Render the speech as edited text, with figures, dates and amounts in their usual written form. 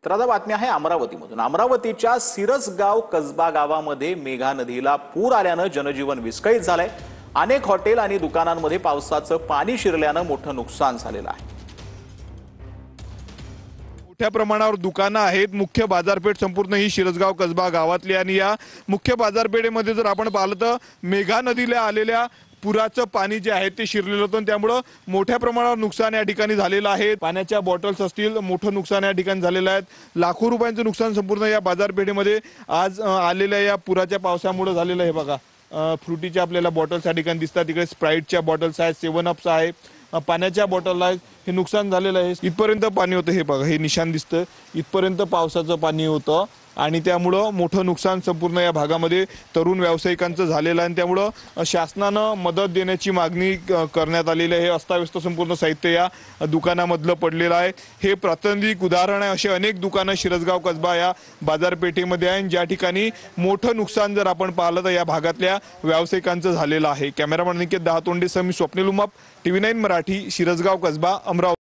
तर आता बातमी आहे अमरावतीमधून। अमरावतीच्या सिरसगाव कसबा गावामध्ये मेघा नदीला पूर आल्यानं जनजीवन विस्कळीत झालंय। अनेक हॉटेल आणि दुकानांमध्ये पावसाचं पाणी शिरल्यानं मोठं नुकसान झालेलं आहे। मोठ्या प्रमाणावर दुकानं आहेत। मुख्य बाजारपेठ संपूर्ण ही सिरसगाव कसबा गावातली आणि या मुख्य बाजारपेठेमध्ये जर आपण पाहिलं तर मेघा नदीला आलेल्या पुराचं पाणी जे आहे ते शिरलेलं होतं, त्यामुळे मोठ्या प्रमाणावर नुकसान या ठिकाणी झालेलं आहे। पाण्याच्या बॉटल्स असतील, मोठं नुकसान या ठिकाणी झालेलं आहे। लाखो रुपयांचं नुकसान संपूर्ण या बाजारपेठेमध्ये आज आलेल्या या पुराच्या पावसामुळे झालेलं आहे। बघा, फ्रुटीच्या आपल्याला बॉटल्स या ठिकाणी दिसतात, तिकडे स्प्राईटच्या बॉटल्स आहेत, 7 अप्स आहे, पाण्याच्या बॉटल आहेत। हे नुकसान झालेलं आहे। इथपर्यंत पाणी होतं, हे बघा, हे निशाण दिसतं, इथपर्यंत पावसाचं पाणी होतं आणि त्यामुळे मोठं नुकसान संपूर्ण या भागामध्ये तरुण व्यावसायिकांचं झालेलं आहे। त्यामुळे शासनानं मदत देण्याची मागणी करण्यात आलेली आहे। अस्ताव्यस्त संपूर्ण साहित्य या दुकानामधलं पडलेलं आहे। हे प्रातिनिधिक उदाहरण आहे। असे अनेक दुकानं सिरसगाव कसबा या बाजारपेठेमध्ये आहेत, ज्या ठिकाणी मोठं नुकसान जर आपण पाहिलं तर या भागातल्या व्यावसायिकांचं झालेलं आहे। कॅमेरामॅन निकेत दहातोंडेसह मी स्वप्नील उमाप, TV9 मराठी, सिरसगाव कसबा, अमरावती।